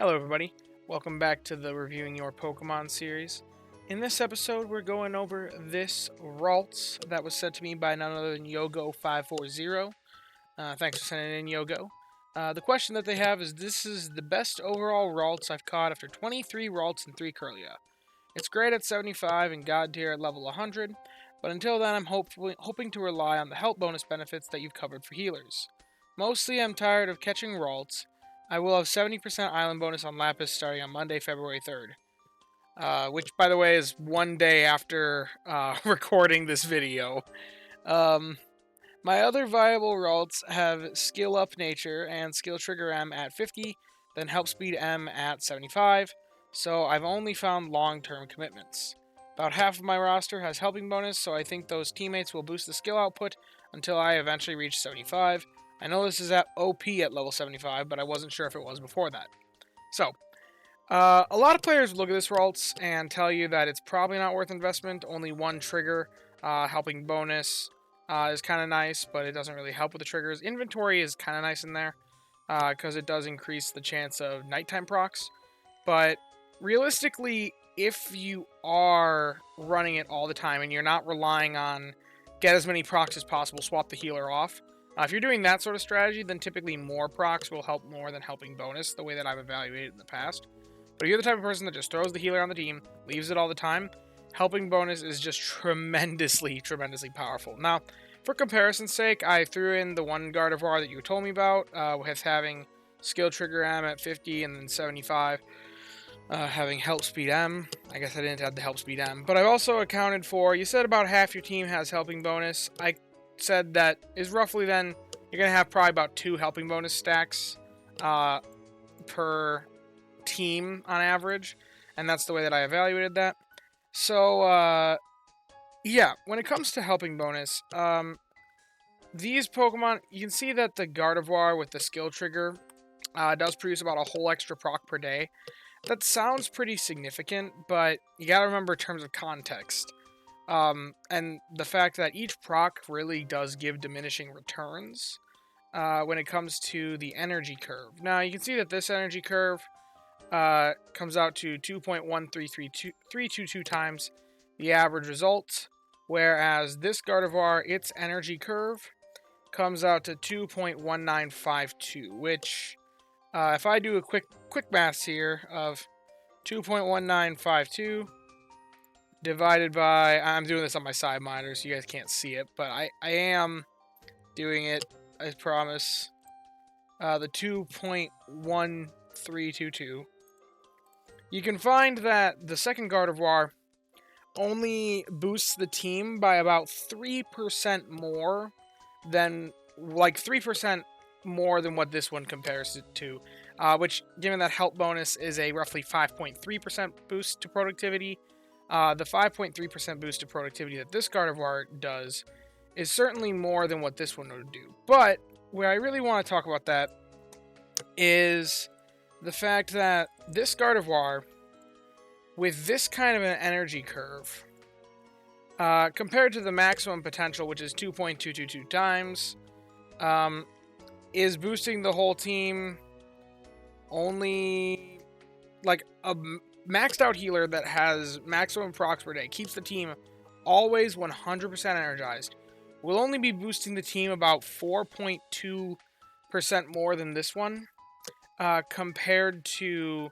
Hello everybody, welcome back to the Reviewing Your Pokemon series. In this episode, we're going over this Ralts that was sent to me by none other than Pogo540's. Thanks for sending in, Yogo. The question that they have is, this is the best overall Ralts I've caught after 23 Ralts and 3 Curlia. It's great at 75 and God tier at level 100, but until then I'm hoping to rely on the help bonus benefits that you've covered for healers. Mostly I'm tired of catching Ralts. I will have 70% island bonus on Lapis starting on Monday, February 3rd. Which, by the way, is one day after recording this video. My other viable Ralts have Skill Up Nature and Skill Trigger M at 50, then Help Speed M at 75, so I've only found long-term commitments. About half of my roster has Helping Bonus, so I think those teammates will boost the skill output until I eventually reach 75. I know this is at OP at level 75, but I wasn't sure if it was before that. So, a lot of players look at this Ralts and tell you that it's probably not worth investment. Only one trigger, Helping Bonus, is kind of nice, but it doesn't really help with the triggers. Inventory is kind of nice in there, because it does increase the chance of nighttime procs. But realistically, if you are running it all the time and you're not relying on get as many procs as possible, swap the healer off. If you're doing that sort of strategy, then typically more procs will help more than Helping Bonus, the way that I've evaluated in the past. But if you're the type of person that just throws the healer on the team, leaves it all the time, Helping Bonus is just tremendously powerful. Now, for comparison's sake, I threw in the one Gardevoir that you told me about, with having Skill Trigger M at 50 and then 75. Having Help Speed M. I guess I didn't add the Help Speed M. But I've also accounted for, you said about half your team has Helping Bonus. I said that is roughly then, you're going to have probably about 2 Helping Bonus stacks per team on average. And that's the way that I evaluated that. So, yeah, when it comes to Helping Bonus, these Pokemon, you can see that the Gardevoir with the Skill Trigger does produce about a whole extra proc per day. That sounds pretty significant, but you gotta remember in terms of context. And the fact that each proc really does give diminishing returns when it comes to the energy curve. Now, you can see that this energy curve comes out to 2.13322 times the average result, whereas this Gardevoir, its energy curve comes out to 2.1952, which... if I do a quick maths here of 2.1952 divided by, I'm doing this on my side monitor so you guys can't see it, but I am doing it, I promise, the 2.1322. You can find that the second Gardevoir only boosts the team by about 3% more than, like 3% more than what this one compares it to, which, given that Help Bonus is a roughly 5.3% boost to productivity, the 5.3% boost to productivity that this Gardevoir does is certainly more than what this one would do. But where I really want to talk about that is the fact that this Gardevoir, with this kind of an energy curve, compared to the maximum potential, which is 2.222 times, is boosting the whole team only, like, a maxed out healer that has maximum procs per day, keeps the team always 100% energized, will only be boosting the team about 4.2% more than this one, compared to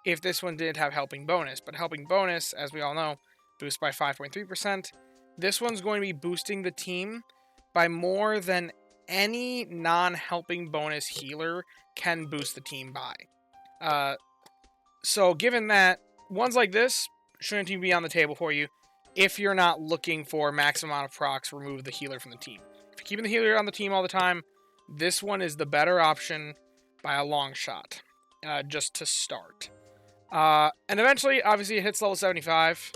if this one did have Helping Bonus. But Helping Bonus, as we all know, boosts by 5.3%. This one's going to be boosting the team by more than any non-Helping Bonus healer can boost the team by. So given that, ones like this shouldn't even be on the table for you if you're not looking for max amount of procs, remove the healer from the team. If you're keeping the healer on the team all the time, this one is the better option by a long shot, just to start. And eventually, obviously, it hits level 75.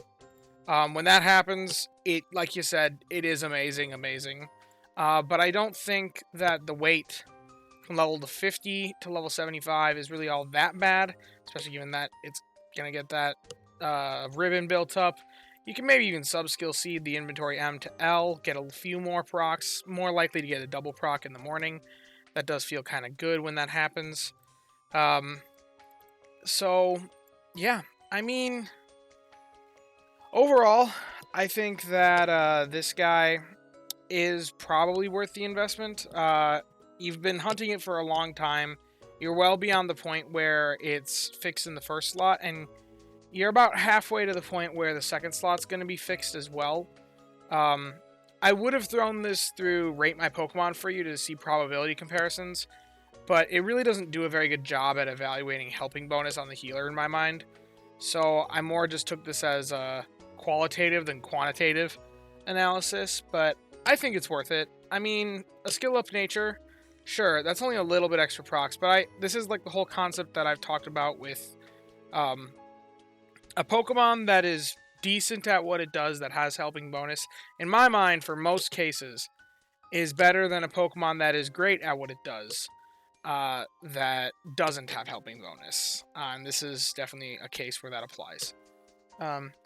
When that happens, it, like you said, it is amazing. But I don't think that the wait from level 50 to level 75 is really all that bad, especially given that it's going to get that ribbon built up. You can maybe even sub-skill seed the inventory M to L, get a few more procs, more likely to get a double proc in the morning. That does feel kind of good when that happens. So, yeah, I mean, overall, I think that this guy is probably worth the investment. You've been hunting it for a long time. You're well beyond the point where it's fixed in the first slot, and you're about halfway to the point where the second slot's going to be fixed as well. I would have thrown this through Rate My Pokemon for you to see probability comparisons, but it really doesn't do a very good job at evaluating helping bonus on the healer in my mind. So I more just took this as a qualitative than quantitative analysis, but I think it's worth it. I mean, a skill up nature, sure, that's only a little bit extra procs, but this is like the whole concept that I've talked about with a Pokemon that is decent at what it does, that has helping bonus. In my mind, for most cases, is better than a Pokemon that is great at what it does, that doesn't have helping bonus. And this is definitely a case where that applies.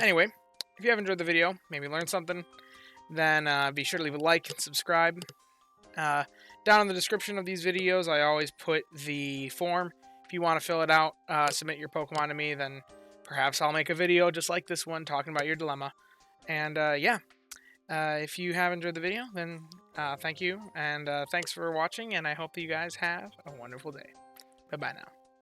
Anyway, if you have enjoyed the video, maybe learned something, then be sure to leave a like and subscribe. Down in the description of these videos, I always put the form. If you want to fill it out, submit your Pokemon to me, then perhaps I'll make a video just like this one talking about your dilemma. And yeah, if you have enjoyed the video, then thank you, and thanks for watching, and I hope that you guys have a wonderful day. Bye-bye now.